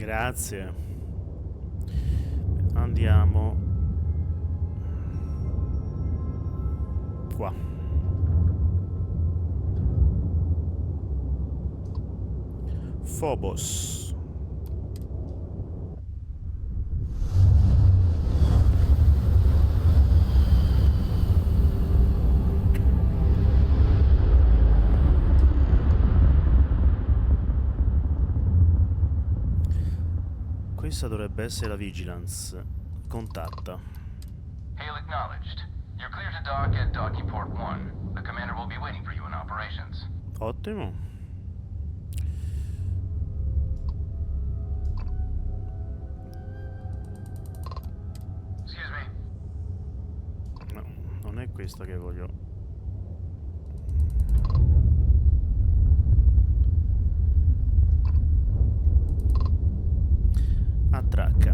Grazie. Andiamo qua. Phobos. Questa dovrebbe essere la vigilance. Contatta. Hail acknowledged. You're clear to dock at docking port 1. The commander will be waiting for you in operations. Ottimo. Excuse me. No, non è questa che voglio. Attracca.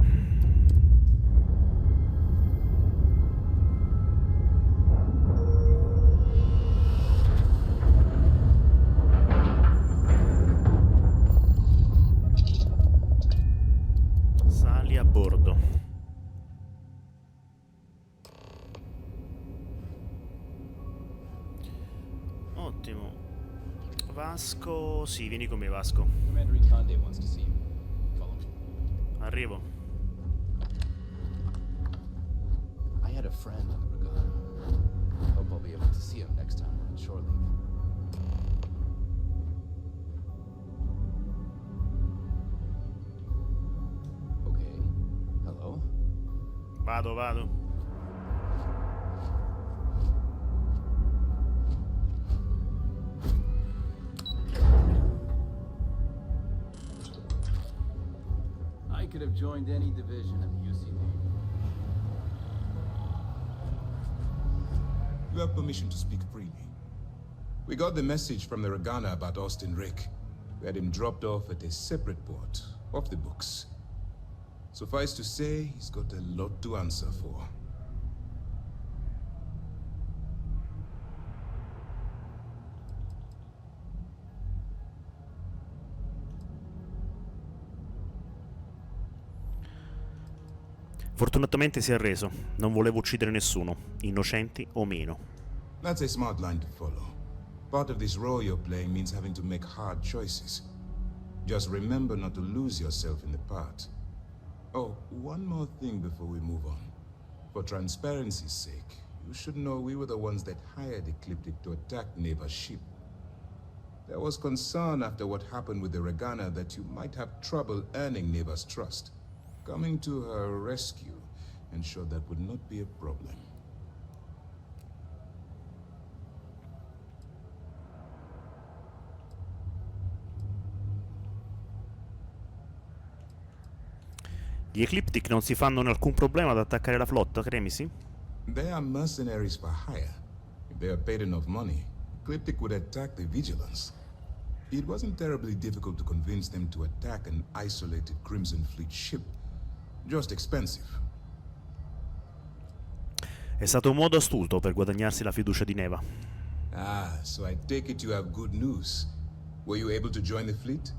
Sali a bordo. Ottimo. Vasco, sì, vieni con me, Vasco. Commander Ikande wants to see you. Follow me. Arrivo. I had a friend on the Regatta. Hope I'll be able to see him next time we're on shore leave. Okay. Hello? Vado. I could have joined any division of the UCD. You have permission to speak freely. We got the message from the Regana about Austin Rick. We had him dropped off at a separate port, off the books. Suffice to say, he's got a lot to answer for. Fortunatamente si è arreso. Non volevo uccidere nessuno, innocenti o meno. That's a smart line to follow. Part of this role you're playing means having to make hard choices. Just remember not to lose yourself in the part. Oh, one more thing before we move on. For transparency's sake, you should know we were the ones that hired Ecliptic to attack Neva's ship. There was concern after what happened with the Regana that you might have trouble earning Neva's trust. Coming to her rescue ensured that would not be a problem. Gli Ecliptic non si fanno alcun problema ad attaccare la flotta, Cremisi? They are mercenaries for hire. If they are paid enough money, Ecliptic would attack the Vigilance. It wasn't terribly difficult to convince them to attack an isolated Crimson Fleet ship. Just expensive. È stato un modo astuto per guadagnarsi la fiducia di Neva. Ah, so I take it you have good news. Were you able to join the fleet?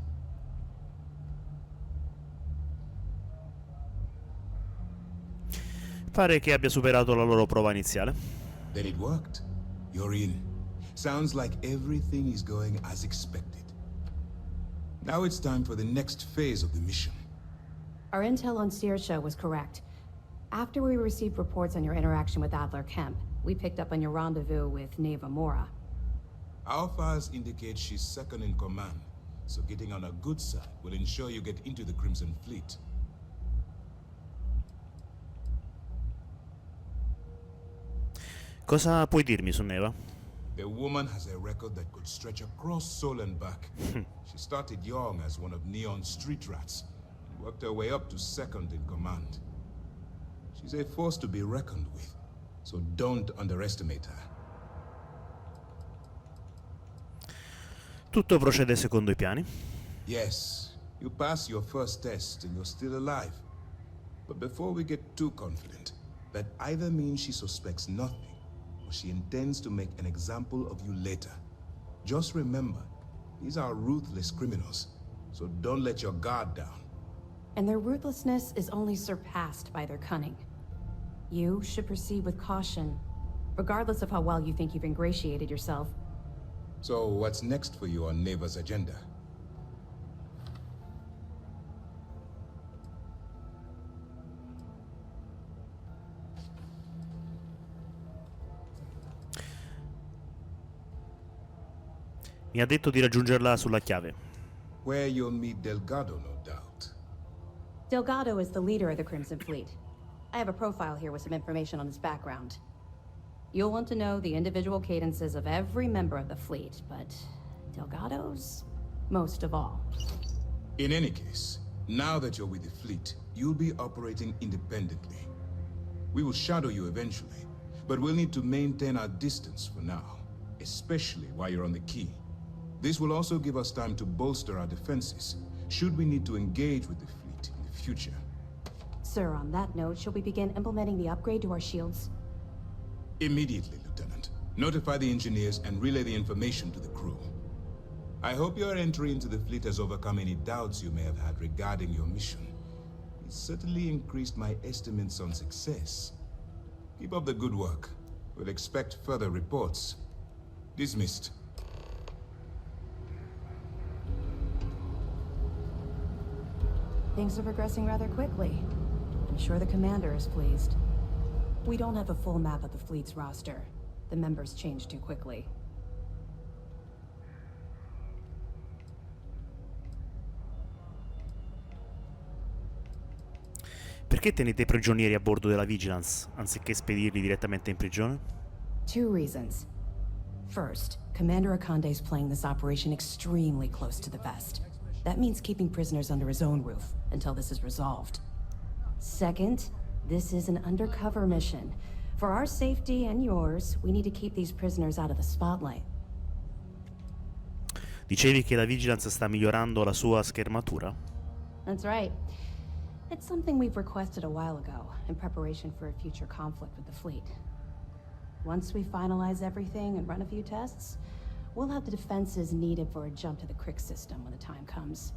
Pare che abbia superato la loro prova iniziale. Then it worked. You're in. Sounds like everything is going as expected. Now it's time for the next phase of the mission. Our intel on Saoirse was correct. After we received reports on your interaction with Adler Kemp, we picked up on your rendezvous with Neva Mora. Our files indicate she's second in command, so getting on her good side will ensure you get into the Crimson Fleet. Cosa puoi dirmi su Neva? The woman has a record that could stretch across Sol and back. She started young as one of Neon's street rats, and worked her way up to second in command. She's a force to be reckoned with, so don't underestimate her. Tutto procede secondo i piani. Yes, you pass your first test and you're still alive. But before we get too confident, that either means she suspects nothing, or she intends to make an example of you later. Just remember, these are ruthless criminals, so don't let your guard down. and their ruthlessness is only surpassed by their cunning. You should proceed with caution, regardless of how well you think you've ingratiated yourself. So what's next for you on Neva's agenda? Mi ha detto di raggiungerla sulla chiave. Where you'll meet Delgado, no doubt. Delgado is the leader of the Crimson Fleet. I have a profile here with some information on his background. You'll want to know the individual cadences of every member of the fleet, but Delgado's most of all. In any case, now that you're with the fleet, you'll be operating independently. We will shadow you eventually, but we'll need to maintain our distance for now, especially while you're on the key. This will also give us time to bolster our defenses, should we need to engage with the fleet in the future. Sir, on that note, shall we begin implementing the upgrade to our shields? Immediately, Lieutenant. Notify the engineers and relay the information to the crew. I hope your entry into the fleet has overcome any doubts you may have had regarding your mission. It certainly increased my estimates on success. Keep up the good work. We'll expect further reports. Dismissed. Things are progressing rather quickly. I'm sure the commander is pleased. We don't have a full map of the fleet's roster. The members change too quickly. Perché tenete i prigionieri a bordo della Vigilance, anziché spedirli direttamente in prigione? Two reasons. First, Commander Akande's playing this operation extremely close to the vest. That means keeping prisoners under his own roof until this is resolved. Second, this is an undercover mission. For our safety and yours, we need to keep these prisoners out of the spotlight. Dicevi che la Vigilance sta migliorando la sua schermatura? That's right. It's something we've requested a while ago, in preparation for a future conflict with the fleet. Once we finalize everything and run a few tests, we'll have the defenses needed for a jump to the Crick system when the time comes.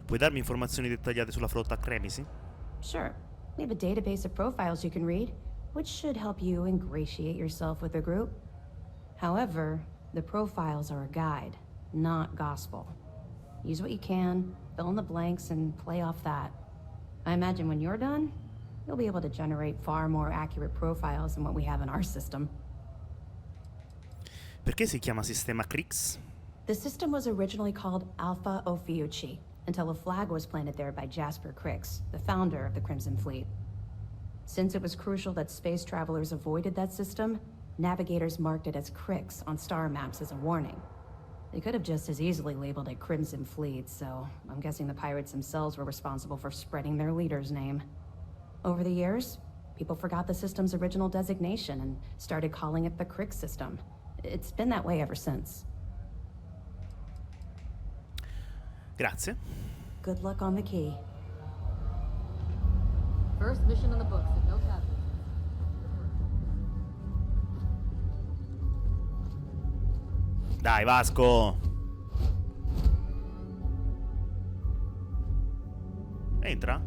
Puoi darmi informazioni dettagliate sulla flotta Cremisi? Sure. We have a database of profiles you can read, which should help you ingratiate yourself with the group. However, the profiles are a guide, not gospel. Use what you can, fill in the blanks, and play off that. I imagine when you're done, you'll be able to generate far more accurate profiles than what we have in our system. Perché si chiama sistema Crix? The system was originally called Alpha Ophiuchi, until a flag was planted there by Jasper Crix, the founder of the Crimson Fleet. Since it was crucial that space travelers avoided that system, navigators marked it as Crix on star maps as a warning. They could have just as easily labeled it Crimson Fleet, so I'm guessing the pirates themselves were responsible for spreading their leader's name. Over the years, people forgot the system's original designation and started calling it the Crick system. It's been that way ever since. Grazie. Good luck on the key. First mission in the books and no casualties. Dai, Vasco! Entra.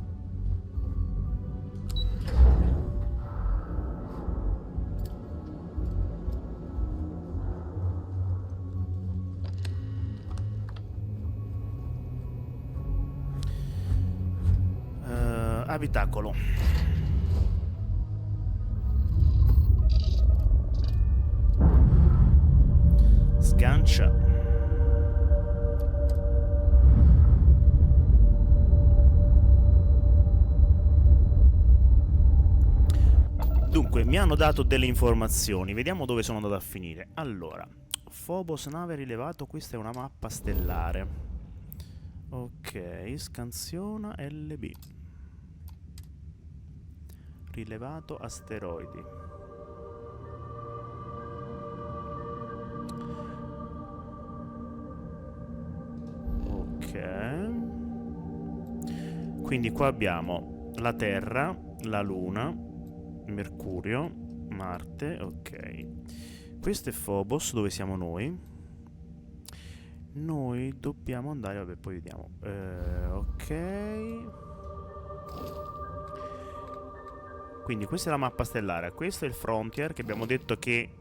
Abitacolo. Sgancia. Dunque, mi hanno dato delle informazioni. Vediamo dove sono andato a finire. Allora, Phobos nave rilevato. Questa è una mappa stellare. Ok, scansiona LB. Rilevato asteroidi. Ok. Quindi qua abbiamo la Terra, la Luna, Mercurio, Marte, ok. Questo è Phobos, dove siamo noi. Noi dobbiamo andare, vabbè, poi vediamo. Ok. Quindi questa è la mappa stellare, questo è il frontier che abbiamo detto che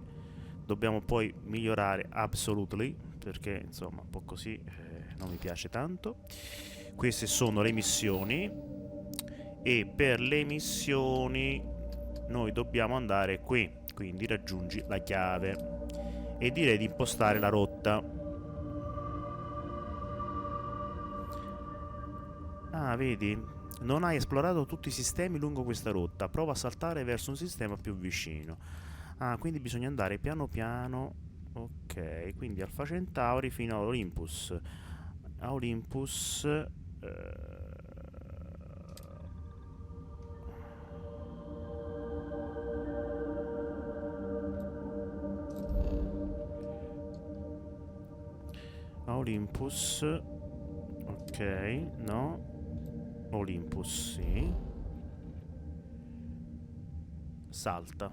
dobbiamo poi migliorare absolutely, perché insomma un po' così non mi piace tanto. Queste sono le missioni e per le missioni noi dobbiamo andare qui, quindi raggiungi la chiave e direi di impostare la rotta. Ah, vedi? Non hai esplorato tutti i sistemi lungo questa rotta. Prova a saltare verso un sistema più vicino. Ah, quindi bisogna andare piano piano. Ok, quindi Alpha Centauri fino a Olympus. A Olympus... a Olympus... Ok, no... Olympus, sì. Salta.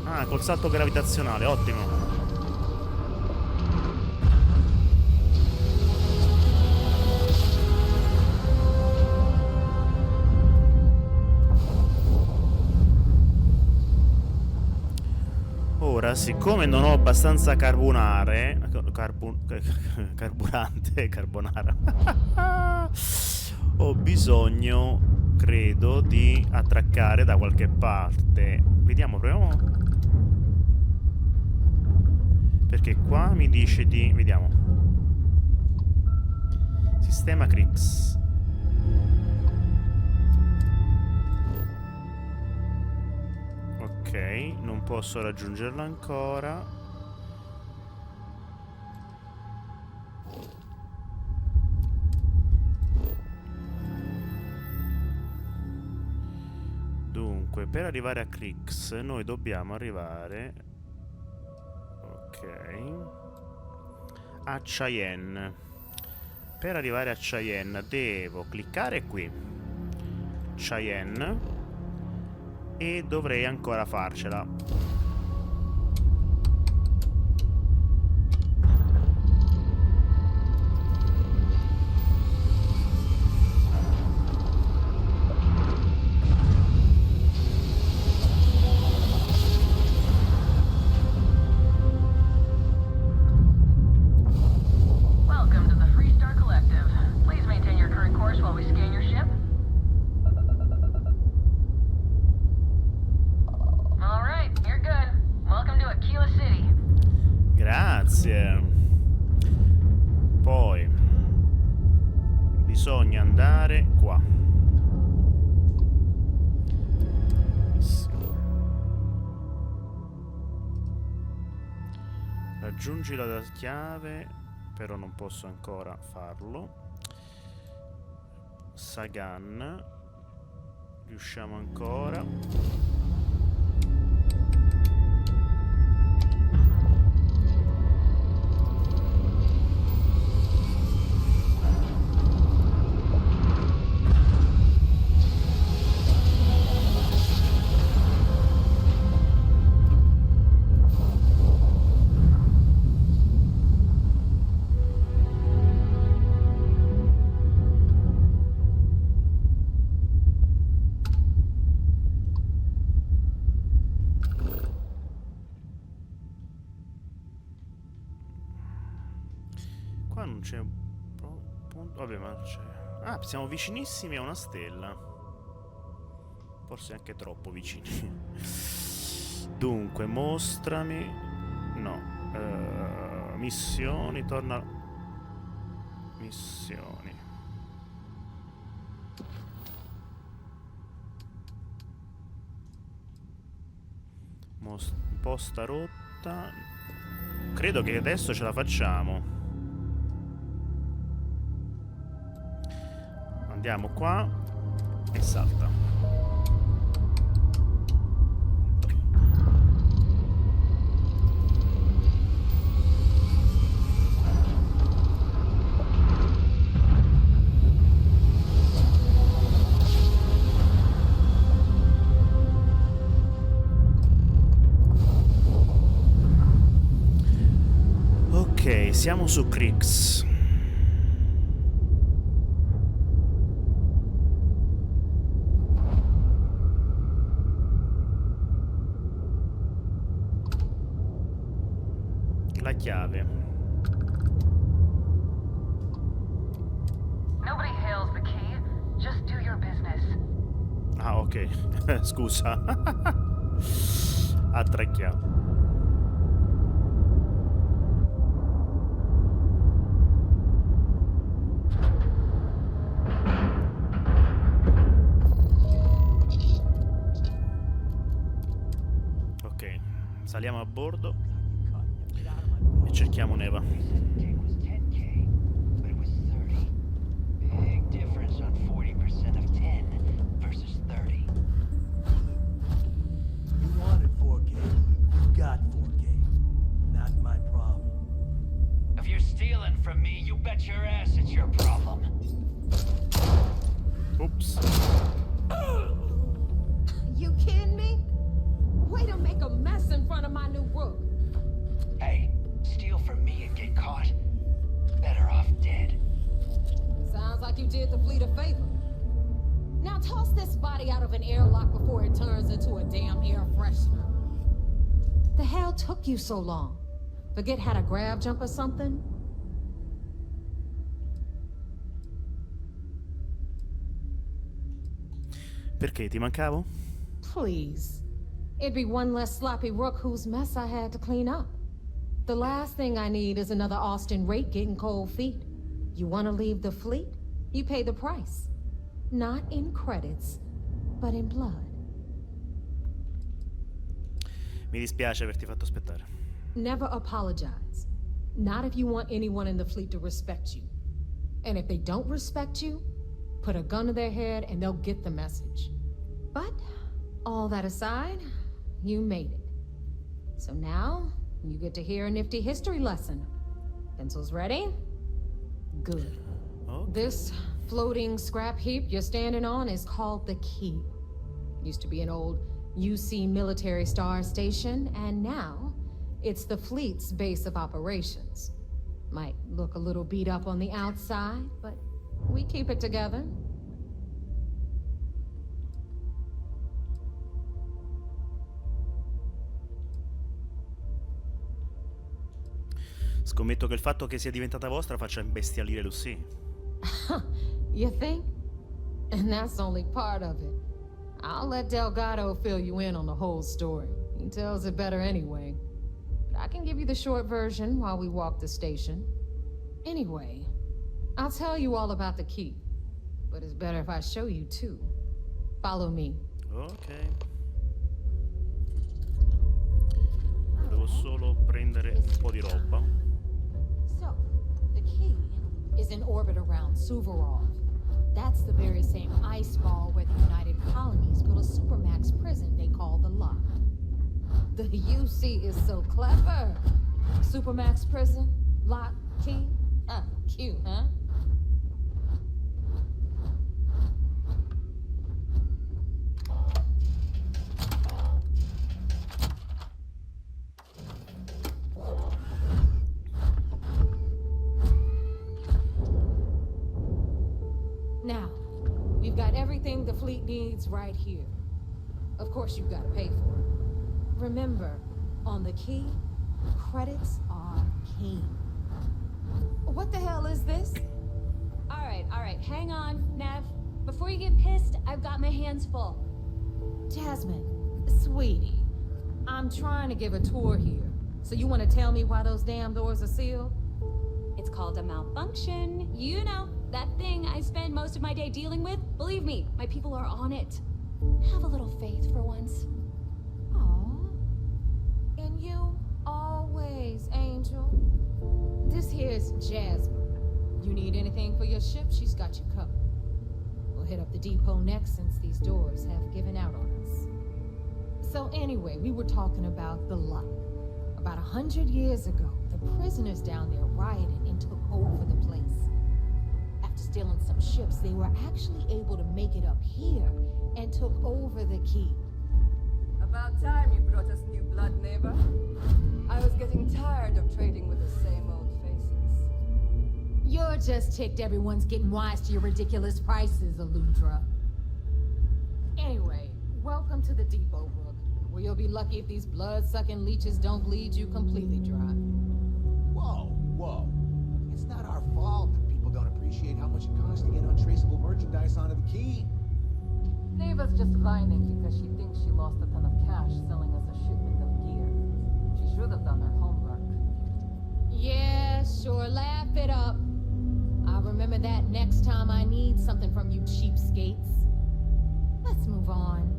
Ah, col salto gravitazionale, ottimo. Ora, siccome non ho abbastanza carbonare, carburante, carbonara, ho bisogno, credo, di attraccare da qualche parte. Vediamo, proviamo. Perché qua mi dice di... Vediamo. Sistema Crix. Ok, non posso raggiungerla ancora. Dunque, per arrivare a Crix noi dobbiamo arrivare... Ok. A Cheyenne. Per arrivare a Cheyenne devo cliccare qui. Cheyenne. E dovrei ancora farcela. Welcome to the Freestar Collective. Please maintain your current course while we scan your ship. All right, you're good. Welcome to Aquila City. Grazie. Poi bisogna andare qua. Raggiungi la chiave, però non posso ancora farlo. Sagan. Riusciamo ancora. Qua non c'è punto. Vabbè, ma c'è. Ah, siamo vicinissimi a una stella. Forse anche troppo vicini. Dunque, mostrami. No. Missioni, torna. Missioni. Posta rotta. Credo che adesso ce la facciamo. Andiamo qua e salta. Ok, siamo su Crix. La chiave. Nobody hails the key. Just do your business. Ah, ok. Scusa. Attracchiamo. Ok, saliamo a bordo e cerchiamo Neva. It was 10K, but it was 30. Big difference on 40% of 10 versus 30. You wanted 4K, you got 4K. Not my problem. If you're stealing from me, you bet your ass it's your problem. Oops. You kidding me? Way to make a mess in front of my new rook. Hey, steal from me and get caught. Better off dead. Sounds like you did the fleet a favor. Now toss this body out of an airlock before it turns into a damn air freshener. The hell took you so long? Forget how to grab jump or something? Perché ti mancavo? Please. It'd be one less sloppy rook whose mess I had to clean up. The last thing I need is another Austin rake getting cold feet. You want to leave the fleet? You pay the price. Not in credits, but in blood. Mi dispiace averti fatto aspettare. Never apologize. Not if you want anyone in the fleet to respect you. And if they don't respect you, put a gun to their head and they'll get the message. But, all that aside, you made it. So now, you get to hear a nifty history lesson. Pencils ready? Good. Okay. This floating scrap heap you're standing on is called the Key. Used to be an old UC military star station, and now it's the fleet's base of operations. Might look a little beat up on the outside, but we keep it together. Scommetto che il fatto che sia diventata vostra faccia imbestialire Lucy. You think? And that's only part of it. I'll let Delgado fill you in on the whole story. He tells it better anyway. But I can give you the short version while we walk the station. Anyway, I'll tell you all about the key. But it's better if I show you too. Follow me. Ok. Devo solo prendere un po' di roba. So, the key is in orbit around Suvorov. That's the very same ice ball where the United Colonies built a supermax prison they call the Lock. The UC is so clever. Supermax prison, lock, key. Ah, cute, huh? Now, we've got everything the fleet needs right here. Of course, you've got to pay for it. Remember, on the key, credits are king. What the hell is this? All right, hang on, Nev. Before you get pissed, I've got my hands full. Jasmine, sweetie, I'm trying to give a tour here. So you want to tell me why those damn doors are sealed? It's called a malfunction. You know, that thing I spend most of my day dealing with. Believe me, my people are on it. Have a little faith for once. Aw. And you always, Angel. This here's Jasmine. You need anything for your ship, she's got you covered. We'll hit up the depot next since these doors have given out on us. So anyway, we were talking about the Lock. About 100 years ago, the prisoners down there rioted and took over the place. After stealing some ships, they were actually able to make it up here and took over the key. About time you brought us new blood, neighbor. I was getting tired of trading with the same old just ticked everyone's getting wise to your ridiculous prices, Aludra. Anyway, welcome to the depot, Rook, where you'll be lucky if these blood-sucking leeches don't bleed you completely dry. Whoa, whoa. It's not our fault that people don't appreciate how much it costs to get untraceable merchandise onto the key. Neva's just whining because she thinks she lost a ton of cash selling us a shipment of gear. She should have done her homework. Yeah, sure, laugh it up. I'll remember that next time I need something from you cheapskates. Let's move on.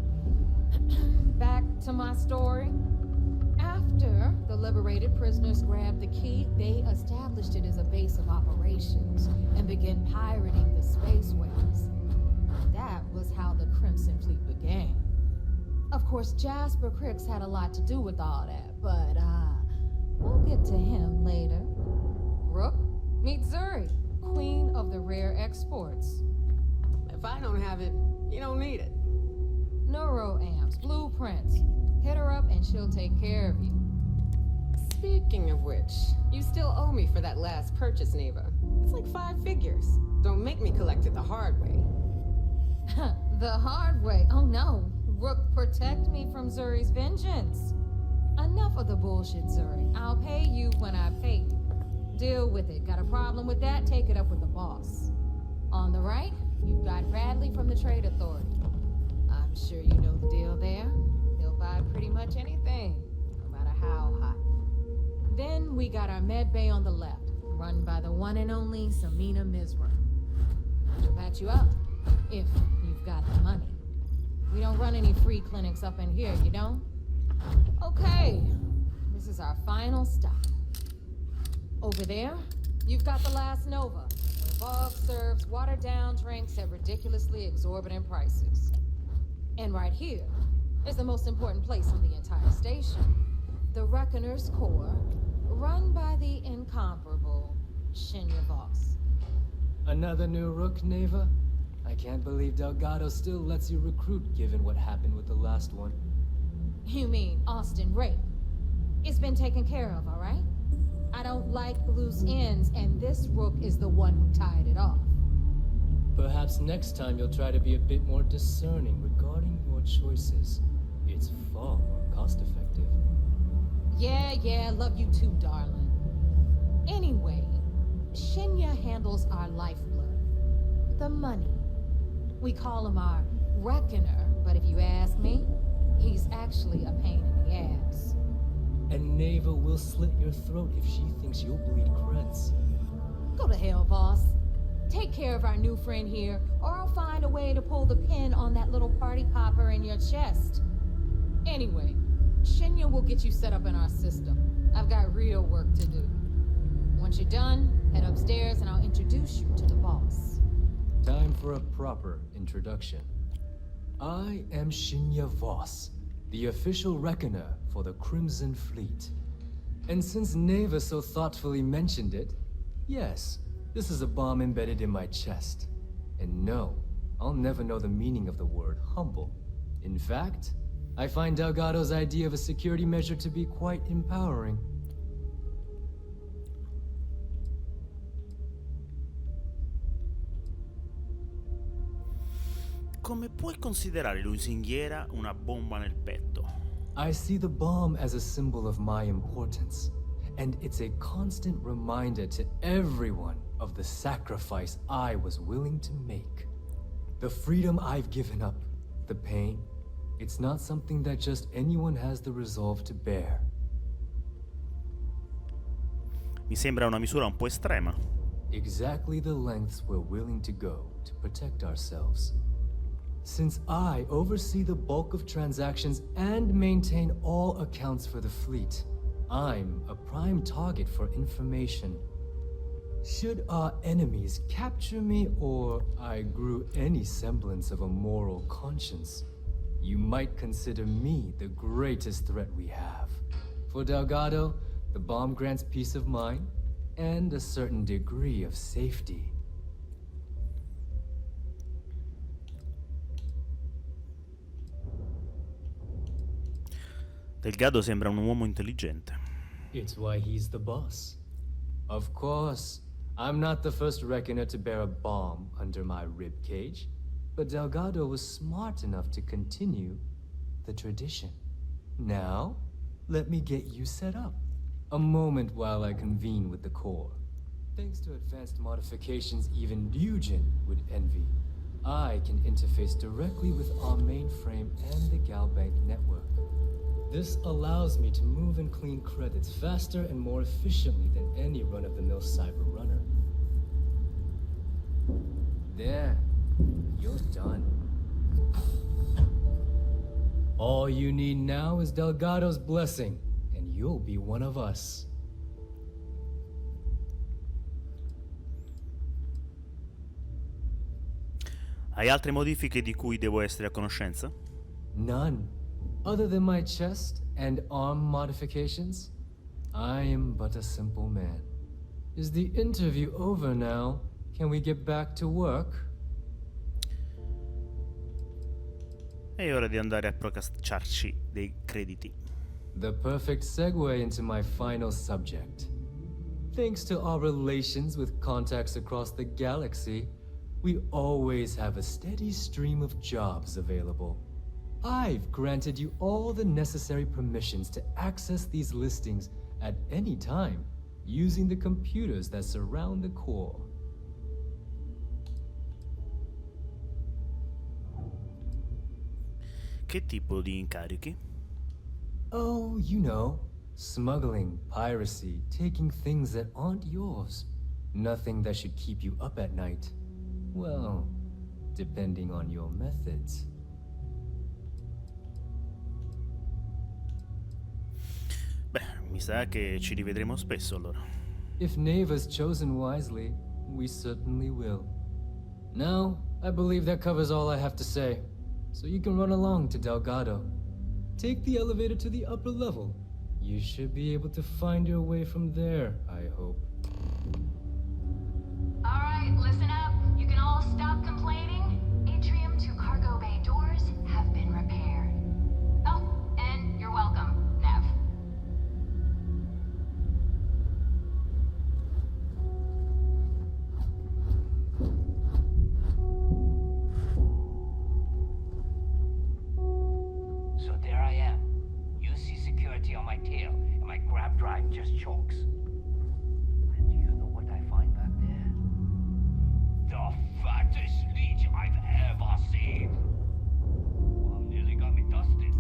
Back to my story. After the liberated prisoners grabbed the key, they established it as a base of operations and began pirating the spaceways. That was how the Crimson Fleet began. Of course, Jasper Crix had a lot to do with all that, but we'll get to him later. Rook, meet Zuri, queen of the rare exports. If I don't have it, you don't need it. Neuroamps, blueprints. Hit her up and she'll take care of you. Speaking of which, you still owe me for that last purchase, Neva. It's like 5 figures. Don't make me collect it the hard way. The hard way? Oh no. Rook, protect me from Zuri's vengeance. Enough of the bullshit, Zuri. I'll pay you when I pay you. Deal with it. Got a problem with that? Take it up with the boss. On the right, you've got Bradley from the Trade Authority. I'm sure you know the deal there. He'll buy pretty much anything, no matter how hot. Then we got our med bay on the left, run by the one and only Samina Mizra. She'll patch you up, if you've got the money. We don't run any free clinics up in here, you don't? Okay, this is our final stop. Over there, you've got the Last Nova, where Vogue serves watered-down drinks at ridiculously exorbitant prices. And right here is the most important place in the entire station. The Reckoner's Core, run by the incomparable Shinya Voss. Another new Rook, Neva? I can't believe Delgado still lets you recruit given what happened with the last one. You mean Austin Rape? It's been taken care of, all right? I don't like loose ends, and this Rook is the one who tied it off. Perhaps next time you'll try to be a bit more discerning regarding your choices. It's far more cost-effective. Yeah, love you too, darling. Anyway, Shinya handles our lifeblood. The money. We call him our Reckoner, but if you ask me, he's actually a pain in the ass. And Neva will slit your throat if she thinks you'll bleed creds. Go to hell, boss. Take care of our new friend here, or I'll find a way to pull the pin on that little party popper in your chest. Anyway, Shinya will get you set up in our system. I've got real work to do. Once you're done, head upstairs and I'll introduce you to the boss. Time for a proper introduction. I am Shinya Voss, the official reckoner for the Crimson Fleet. And since Neva so thoughtfully mentioned it, yes, this is a bomb embedded in my chest. And no, I'll never know the meaning of the word humble. In fact, I find Delgado's idea of a security measure to be quite empowering. Come puoi considerare lusinghiera una bomba nel petto? I see the bomb as a symbol of my importance, and it's a constant reminder to everyone of the sacrifice I was willing to make. The freedom I've given up, the pain, it's not something that just anyone has the resolve to bear. Mi sembra una misura un po' estrema. Exactly the lengths we're willing to go to protect ourselves. Since I oversee the bulk of transactions and maintain all accounts for the fleet, I'm a prime target for information. Should our enemies capture me or I grew any semblance of a moral conscience, you might consider me the greatest threat we have. For Delgado, the bomb grants peace of mind and a certain degree of safety. Delgado sembra un uomo intelligente. It's why he's the boss. Of course, I'm not the first reckoner to bear a bomb under my rib cage, but Delgado was smart enough to continue the tradition. Now, let me get you set up. A moment while I convene with the core. Thanks to advanced modifications even Ryujin would envy, I can interface directly with our mainframe and the Galbank network. This allows me to move and clean credits faster and more efficiently than any run-of-the-mill cyber runner. There, you're done. All you need now is Delgado's blessing, and you'll be one of us. Hai altre modifiche di cui devo essere a conoscenza? None. Other than my chest and arm modifications, I am but a simple man. Is the interview over now? Can we get back to work? È ora di andare a procacciarci dei crediti. The perfect segue into my final subject. Thanks to our relations with contacts across the galaxy, we always have a steady stream of jobs available. I've granted you all the necessary permissions to access these listings at any time, using the computers that surround the core. Che tipo di incarichi? Oh, you know, smuggling, piracy, taking things that aren't yours. Nothing that should keep you up at night. Well, depending on your methods. Beh, mi sa che ci rivedremo spesso allora. If Neva's chosen wisely, we certainly will. Now, I believe that covers all I have to say. So you can run along to Delgado. Take the elevator to the upper level. You should be able to find your way from there, I hope. Alright, listen up. You can all stop complaining. Atrium to cargo bay doors have been repaired. Oh, and you're welcome, Nev. So there I am. You see security on my tail, and my grab drive just chokes. And do you know what I find back there? The fattest leech I've ever seen! Well, nearly got me dusted.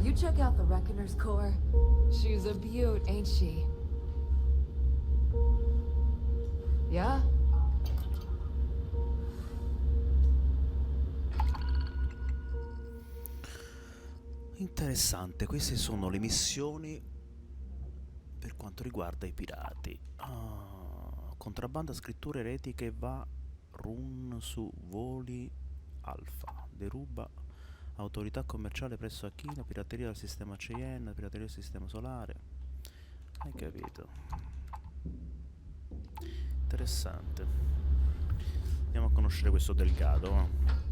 You check out the Reckoner's core. She's a beaut, ain't she? Yeah? Interessante, queste sono le missioni per quanto riguarda i pirati. Contrabbanda, scritture eretiche, va run su voli alfa, deruba autorità commerciale presso Achina, pirateria del sistema Cheyenne, pirateria del sistema solare. Hai capito? Interessante. Andiamo a conoscere questo Delgado, va.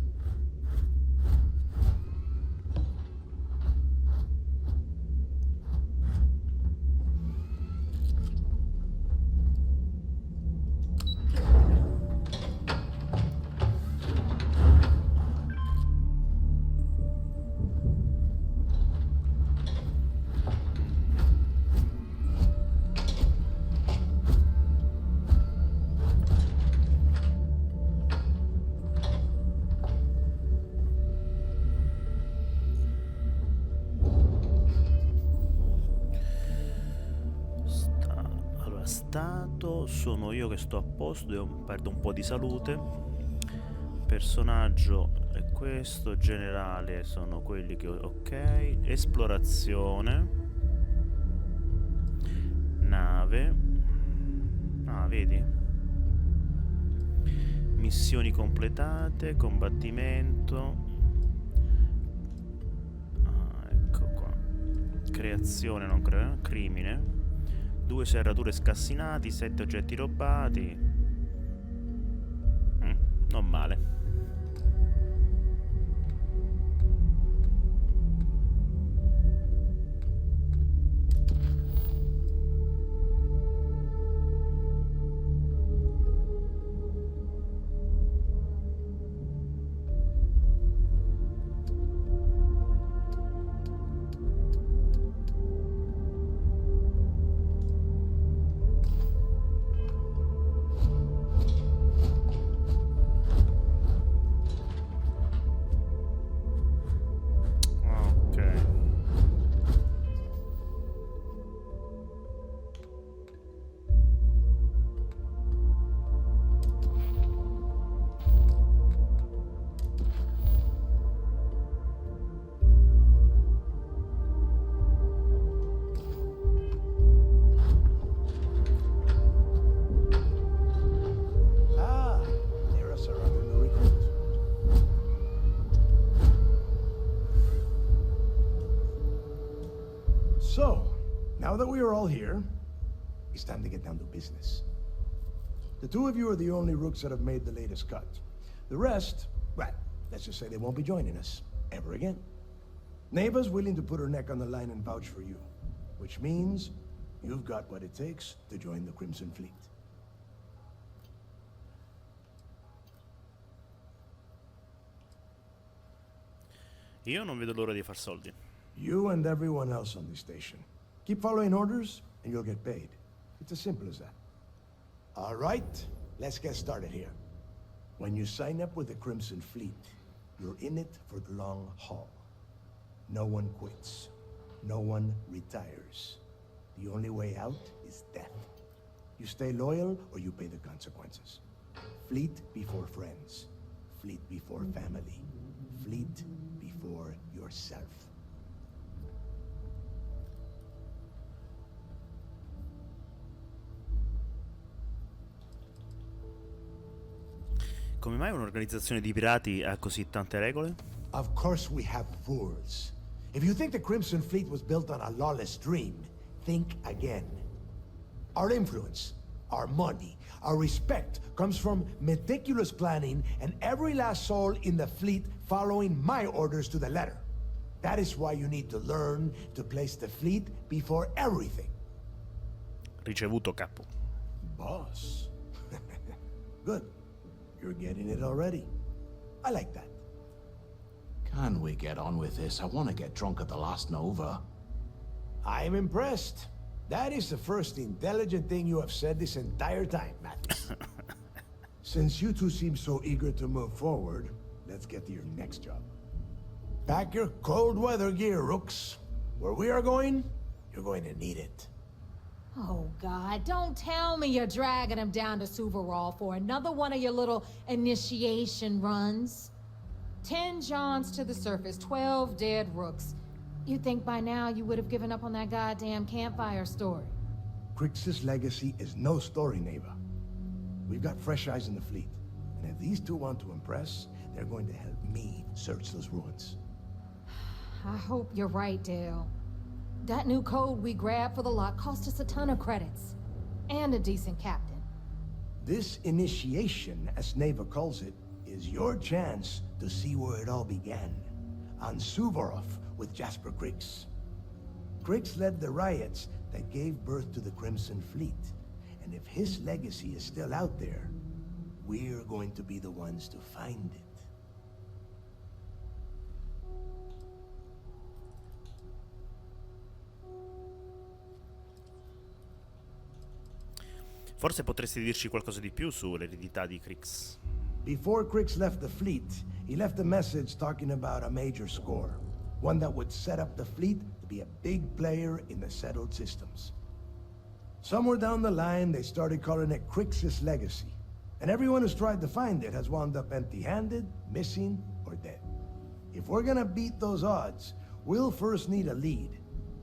Sono io che sto a posto, perdo un po' di salute. Personaggio è questo, generale sono quelli che ok, esplorazione, nave, vedi? Missioni completate, combattimento, ecco qua, creazione, non crimine. 2 serrature scassinati, 7 oggetti rubati. Non male. So, now that we are all here, it's time to get down to business. The two of you are the only rooks that have made the latest cut. The rest, well, let's just say they won't be joining us ever again. Neva's willing to put her neck on the line and vouch for you, which means you've got what it takes to join the Crimson Fleet. Io non vedo l'ora di far soldi. You and everyone else on this station. Keep following orders, and you'll get paid. It's as simple as that. All right, let's get started here. When you sign up with the Crimson Fleet, you're in it for the long haul. No one quits. No one retires. The only way out is death. You stay loyal, or you pay the consequences. Fleet before friends. Fleet before family. Fleet before yourself. Come mai un'organizzazione di pirati ha così tante regole? Of course we have rules. If you think the Crimson Fleet was built on a lawless dream, think again. Our influence, our money, our respect comes from meticulous planning and every last soul in the fleet following my orders to the letter. That is why you need to learn to place the fleet before everything. Ricevuto, capo. Boss. Good. You're getting it already. I like that. Can we get on with this? I want to get drunk at the last Nova. I'm impressed. That is the first intelligent thing you have said this entire time, Matthew. Since you two seem so eager to move forward, let's get to your next job. Pack your cold weather gear, Rooks. Where we are going, you're going to need it. Oh, God, don't tell me you're dragging him down to Suvarol for another one of your little initiation runs. 10 Johns to the surface, 12 dead Rooks. You'd think by now you would have given up on that goddamn campfire story. Crix's legacy is no story, Neva. We've got fresh eyes in the fleet. And if these two want to impress, they're going to help me search those ruins. I hope you're right, Dale. That new code we grabbed for the lot cost us a ton of credits. And a decent captain. This initiation, as Neva calls it, is your chance to see where it all began. On Suvorov with Jasper Crix. Crix led the riots that gave birth to the Crimson Fleet. And if his legacy is still out there, we're going to be the ones to find it. Forse potresti dirci qualcosa di più sull'eredità di Crix. Before Crix left the fleet, he left a message talking about a major score. One that would set up the fleet to be a big player in the settled systems. Somewhere down the line, they started calling it Crix's legacy. And everyone who's tried to find it has wound up empty-handed, missing, or dead. If we're gonna beat those odds, we'll first need a lead.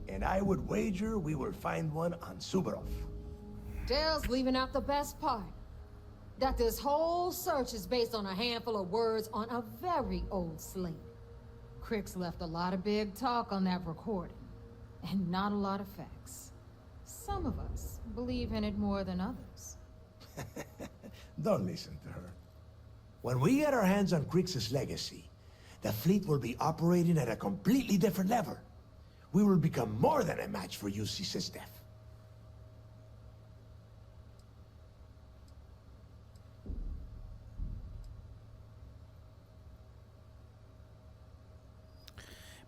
And I would wager we will find one on Suvorov. Dale's leaving out the best part. That this whole search is based on a handful of words on a very old slate. Crix left a lot of big talk on that recording, and not a lot of facts. Some of us believe in it more than others. Don't listen to her. When we get our hands on Crix's legacy, the fleet will be operating at a completely different level. We will become more than a match for UC System.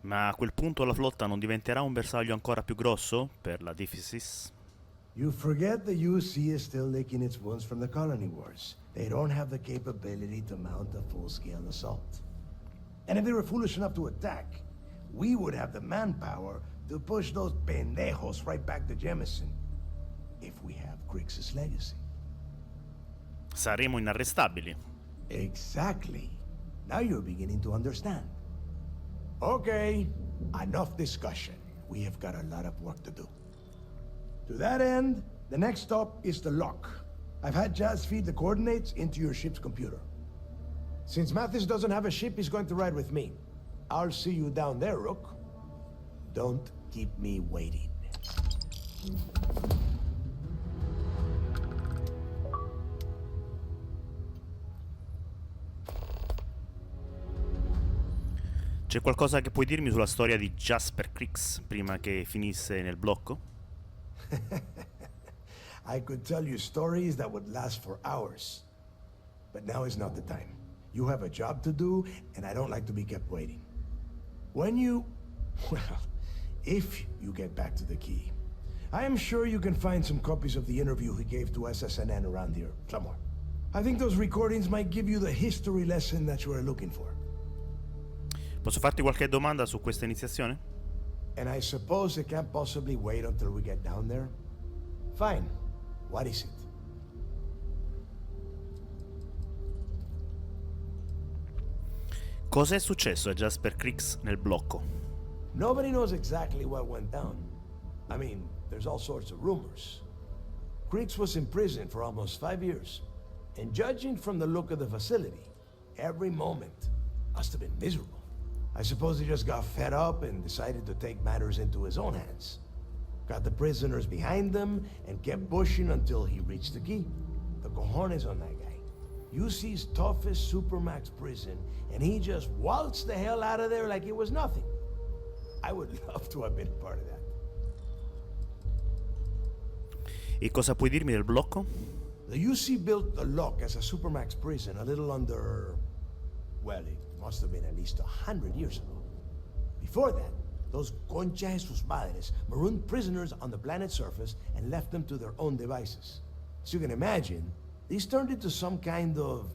Ma a quel punto la flotta non diventerà un bersaglio ancora più grosso per la Difficis? You forget the UC is still licking its wounds from the colony wars. They don't have the capability to mount a full-scale assault. And if they were foolish enough to attack, we would have the manpower to push those pendejos right back to Jemison. If we have Crix's legacy. Saremo inarrestabili. Exactly. Now you're beginning to understand. Okay, enough discussion. We have got a lot of work to do. To that end, the next stop is the lock. I've had Jazz feed the coordinates into your ship's computer. Since Mathis doesn't have a ship, he's going to ride with me. I'll see you down there, Rook. Don't keep me waiting. C'è qualcosa che puoi dirmi sulla storia di Jasper Crix prima che finisse nel blocco? I could tell you stories that would last for hours. But now is not the time. You have a job to do, and I don't like to be kept waiting. When you... well, if you get back to the key, I am sure you can find some copies of the interview he gave to SSNN around here, somewhere. I think those recordings might give you the history lesson that you are looking for. Posso farti qualche domanda su questa iniziazione? And I suppose it can't possibly wait until we get down there? Fine. What is it? Cosa è successo a Jasper Crix nel blocco? Nobody knows exactly what went down. I mean, there's all sorts of rumors. Crix was in prison for almost 5 years. And judging from the look of the facility, every moment must have been miserable. I suppose he just got fed up and decided to take matters into his own hands. Got the prisoners behind them and kept pushing until he reached the key. The cojones on that guy. UC's toughest supermax prison, and he just waltzed the hell out of there like it was nothing. I would love to have been a part of that. E cosa puoi dirmi del blocco? The UC built the lock as a supermax prison a little under... well, it must have been at least 100 years ago. Before that, those concha de sus madres marooned prisoners on the planet's surface and left them to their own devices. As you can imagine, these turned into some kind of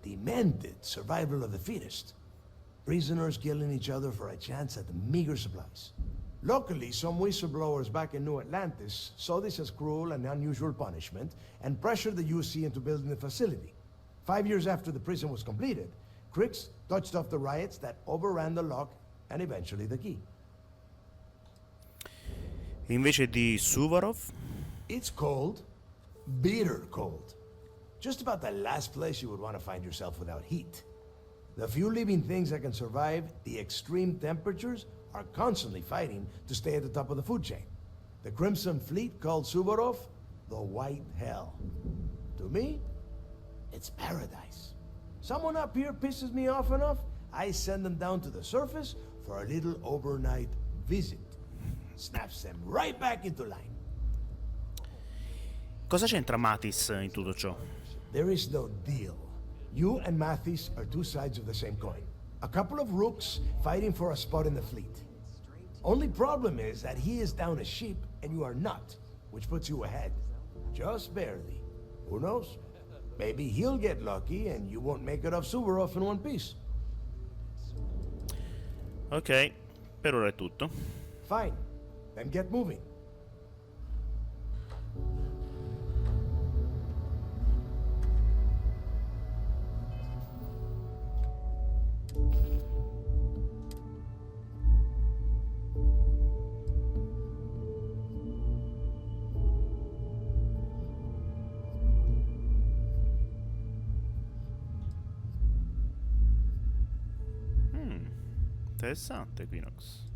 demented survival of the fittest. Prisoners killing each other for a chance at the meager supplies. Luckily, some whistleblowers back in New Atlantis saw this as cruel and unusual punishment and pressured the UC into building the facility. 5 years after the prison was completed, Crix touched off the riots that overran the lock and eventually the key. Invece di Suvorov? It's cold. Bitter cold. Just about the last place you would want to find yourself without heat. The few living things that can survive the extreme temperatures are constantly fighting to stay at the top of the food chain. The Crimson Fleet called Suvorov the White Hell. To me, it's paradise. Someone up here pisses me off enough, I send them down to the surface for a little overnight visit. Snaps them right back into line. Cosa c'entra Mathis in tutto ciò? There is no deal. You and Mathis are two sides of the same coin. A couple of rooks fighting for a spot in the fleet. Only problem is that he is down a ship and you are not, which puts you ahead. Just barely. Who knows? Maybe he'll get lucky and you won't make it off Suvorov in one piece. Ok, per ora è tutto. Fine. Then get moving. Interessante, Quinox.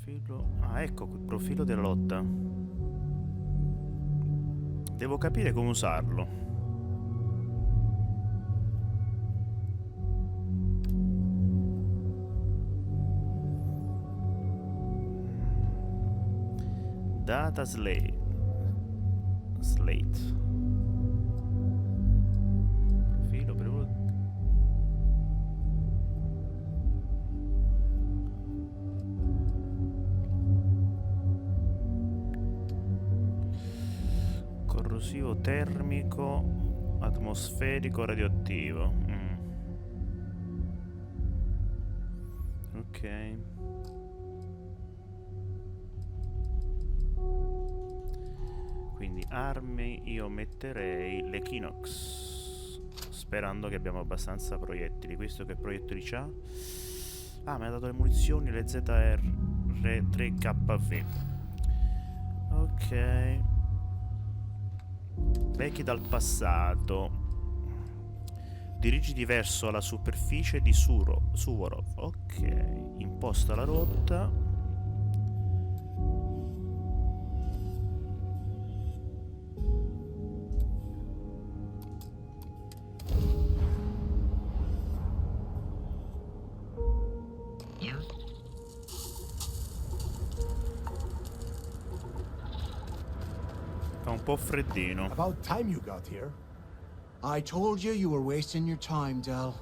Profilo... Ah, ecco il profilo della lotta. Devo capire come usarlo. Data slate. Profilo per uno. Corrosivo termico, atmosferico, radioattivo. Ok. Quindi armi io metterei l'Equinox, sperando che abbiamo abbastanza proiettili. Questo che proiettili c'ha? Ah, mi ha dato le munizioni, le ZR3KV. Ok. Vecchi dal passato. Dirigiti verso la superficie di Suvorov. Ok. Imposta la rotta. Fa un po' freddino. About time you got here. I told you you were wasting your time, Del.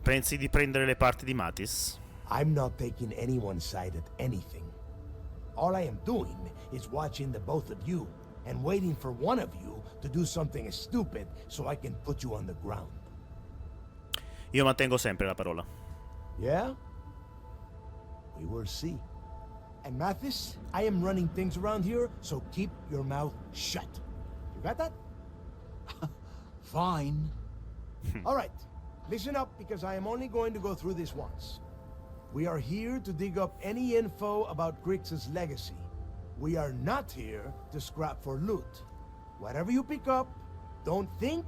Pensi di prendere le parti di Mattis? I'm not taking anyone's side at anything. All I am doing is watching the both of you and waiting for one of you to do something stupid so I can put you on the ground. Io mantengo sempre la parola. Yeah? We will see. And Mathis, I am running things around here, so keep your mouth shut. You got that? Fine. All right. Listen up, because I am only going to go through this once. We are here to dig up any info about Grix's legacy. We are not here to scrap for loot. Whatever you pick up, don't think,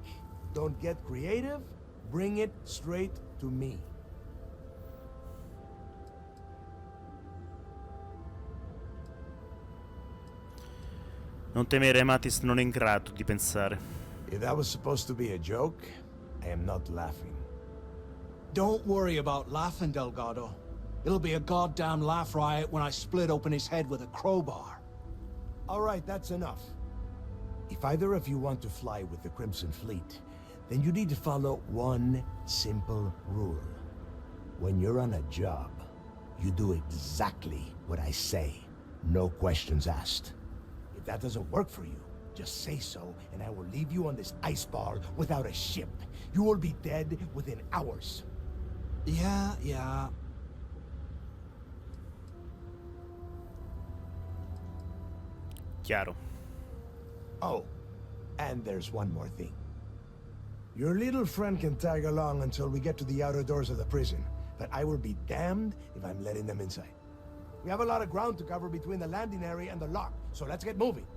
don't get creative, bring it straight to me. Non temere, Mattis non è in grado di pensare. If that was supposed to be a joke, I am not laughing. Don't worry about laughing, Delgado. It'll be a goddamn laugh riot when I split open his head with a crowbar. All right, that's enough. If either of you want to fly with the Crimson Fleet, then you need to follow one simple rule. When you're on a job, you do exactly what I say. No questions asked. If that doesn't work for you, just say so, and I will leave you on this ice ball without a ship. You will be dead within hours. Yeah. Chiaro. Oh, and there's one more thing. Your little friend can tag along until we get to the outer doors of the prison, but I will be damned if I'm letting them inside. We have a lot of ground to cover between the landing area and the lock, so let's get moving.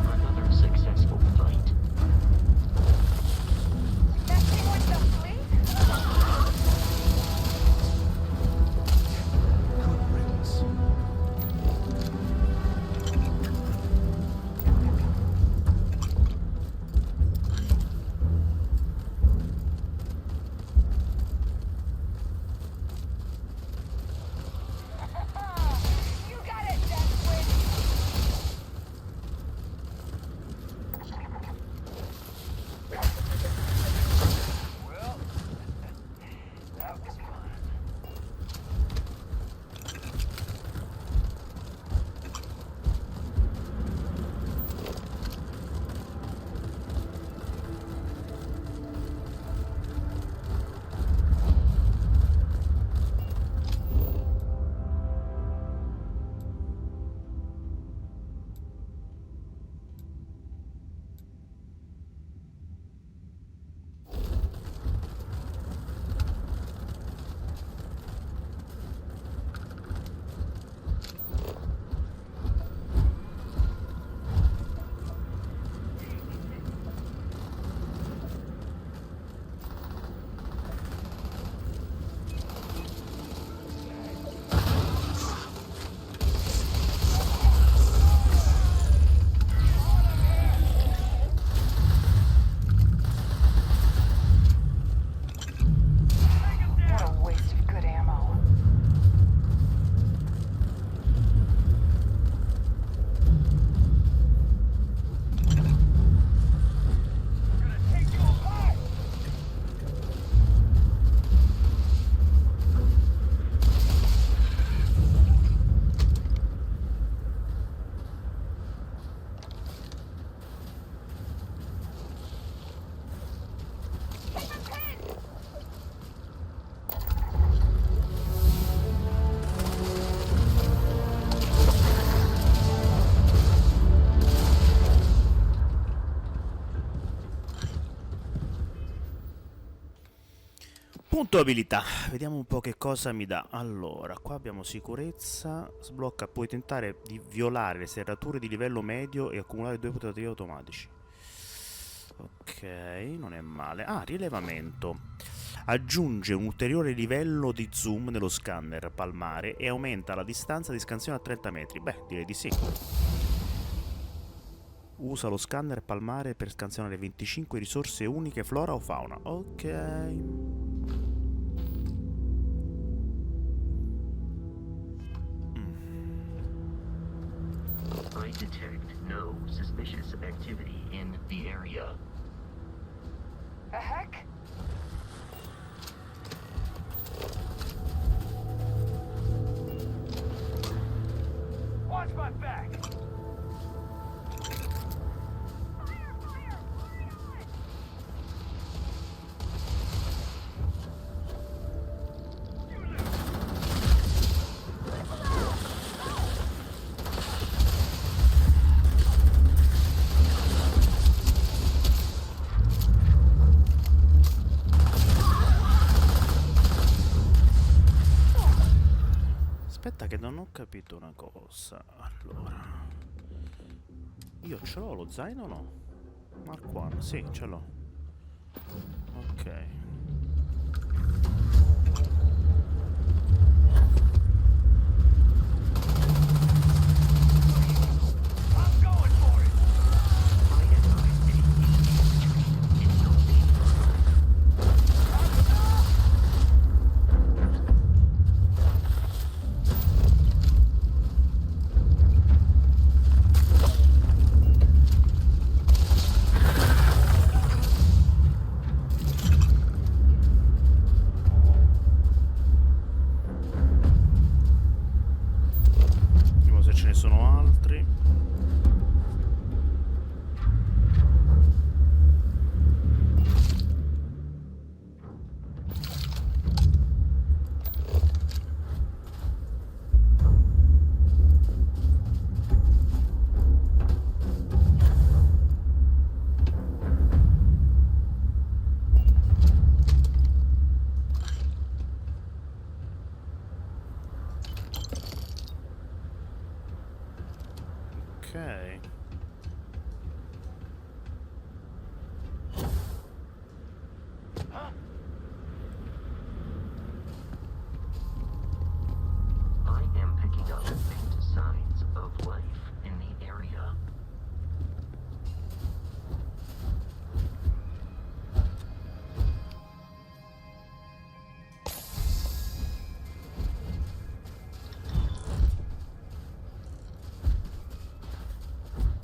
Another successful flight. That thing with the fleet? Punto abilità, vediamo un po' che cosa mi dà. Allora, qua abbiamo sicurezza, sblocca, puoi tentare di violare le serrature di livello medio e accumulare 2 tentativi automatici. Ok, non è male. Ah, rilevamento. Aggiunge un ulteriore livello di zoom nello scanner palmare e aumenta la distanza di scansione a 30 metri. Beh, direi di sì. Usa lo scanner palmare per scansionare 25 risorse uniche, flora o fauna. Ok. I detect no suspicious activity in the area. The heck? Watch my back! Aspetta che non ho capito una cosa. Allora, io ce l'ho lo zaino o no? Mark 1, sì, ce l'ho. Ok. Ok. I am picking up faint signs of life in the area.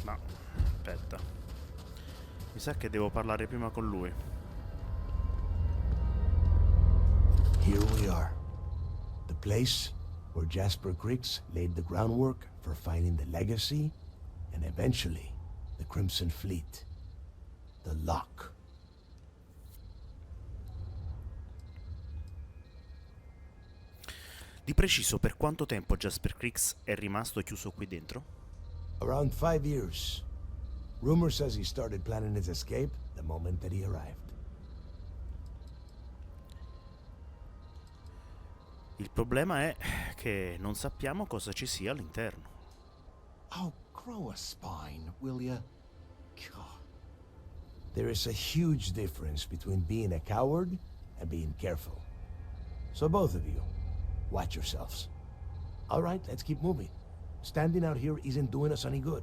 Ma aspetta, mi sa che devo parlare prima con lui. Here we are. The place where Jasper Cricks laid the groundwork for finding the legacy and eventually the Crimson Fleet. The Lock. Di preciso, per quanto tempo Jasper Cricks è rimasto chiuso qui dentro? Around 5 years. Rumor says he started planning his escape the moment that he arrived. Il problema è che non sappiamo cosa ci sia all'interno. Oh, grow a spine, will ya? God. There is a huge difference between being a coward and being careful. So both of you, watch yourselves. All right, let's keep moving. Standing out here isn't doing us any good.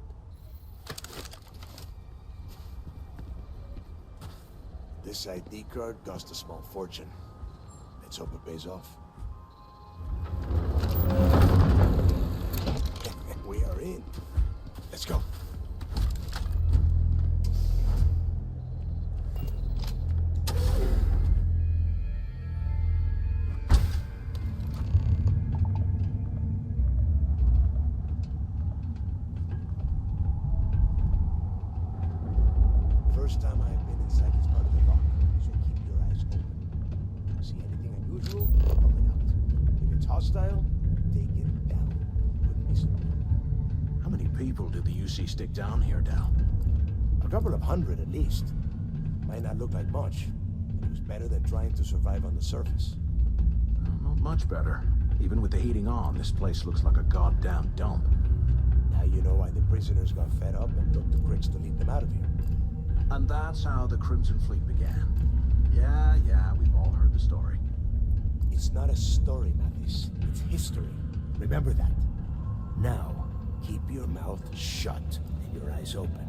This ID card cost a small fortune. Let's hope it pays off. We are in. Let's go. First time I've been inside this part of the lock, so keep your eyes open. See anything unusual? Call it out. If it's hostile, take it down. Wouldn't be simple. How many people did the UC stick down here, Dal? A couple of hundred at least. Might not look like much, It was better than trying to survive on the surface. Not much better. Even with the heating on, this place looks like a goddamn dump. Now you know why the prisoners got fed up and looked to Crix to lead them out of here. And that's how the Crimson Fleet began. Yeah, we've all heard the story. It's not a story, Mathis. It's history. Remember that. Now, keep your mouth shut and your eyes open.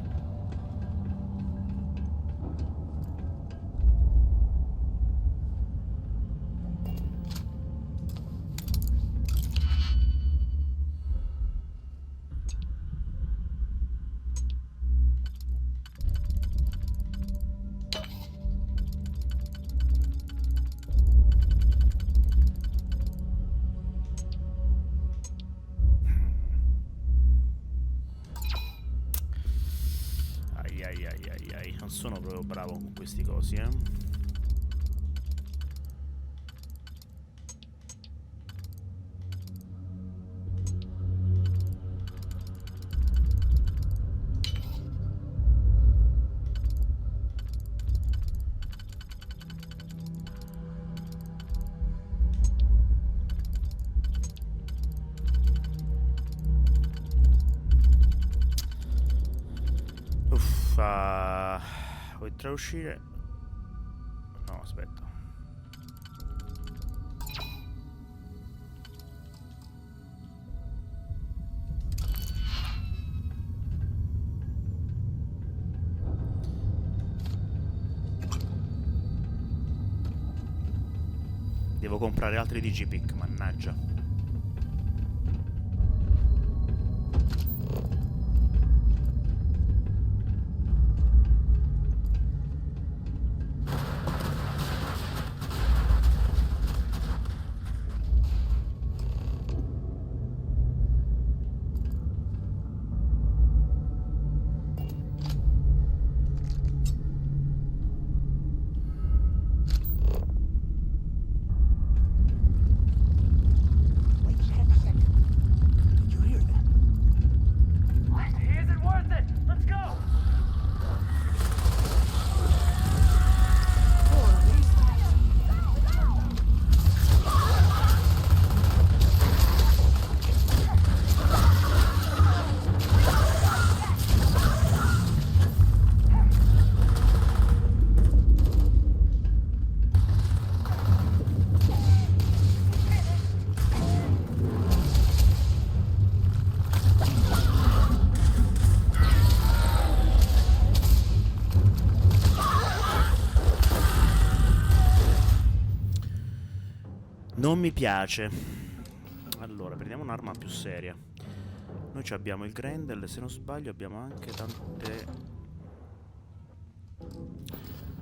Non sono proprio bravo con questi cosi, eh. Vuoi trauscire? No, aspetta. Devo comprare altri digipick, mannaggia. Non mi piace. Allora, prendiamo un'arma più seria. Noi abbiamo il Grendel, se non sbaglio abbiamo anche tante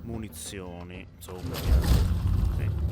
munizioni. Insomma, sì.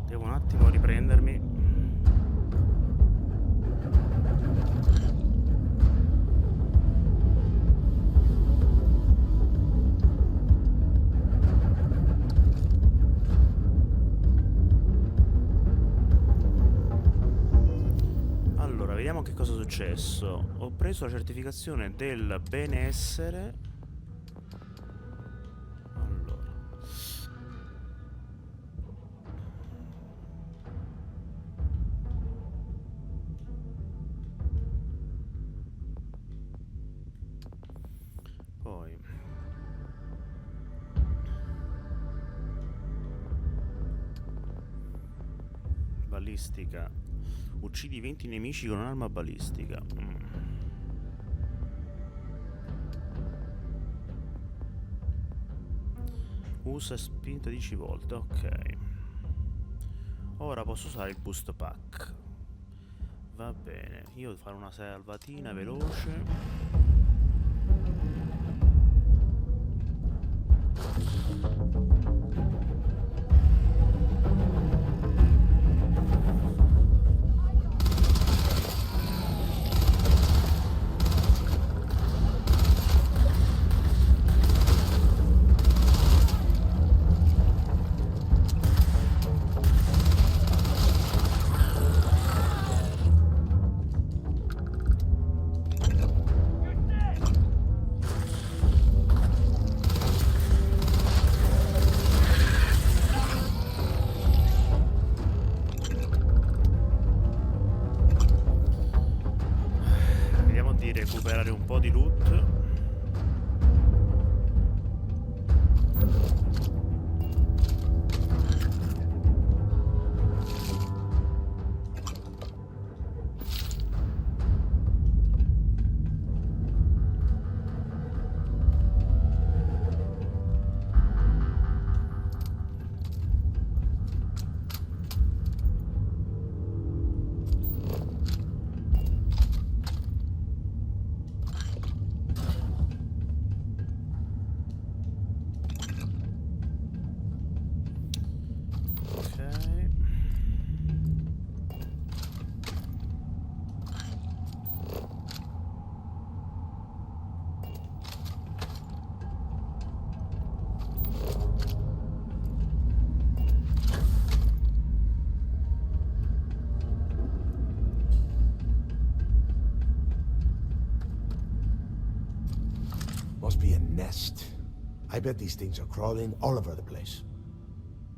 Devo un attimo riprendermi. Allora, vediamo che cosa è successo. Ho preso la certificazione del benessere. Allora, poi balistica. Uccidi 20 nemici con un'arma balistica. Usa spinta 10 volte, ok. Ora posso usare il boost pack. Va bene, io devo fare una salvatina veloce. Recuperare un po' di loot. Must be a nest. I bet these things are crawling all over the place.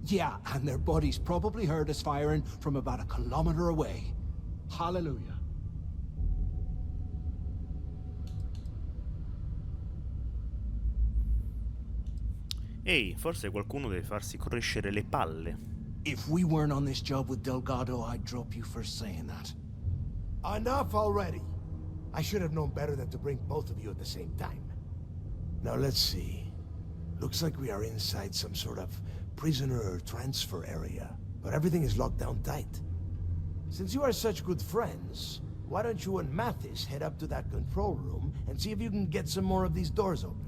Yeah, and their buddies probably heard us firing from about a kilometer away. Hallelujah. Ehi, forse qualcuno deve farsi crescere le palle. If we weren't on this job with Delgado, I'd drop you for saying that. Enough already. I should have known better than to bring both of you at the same time. Now let's see. Looks like we are inside some sort of prisoner transfer area, but everything is locked down tight. Since you are such good friends, why don't you and Mathis head up to that control room and see if you can get some more of these doors open?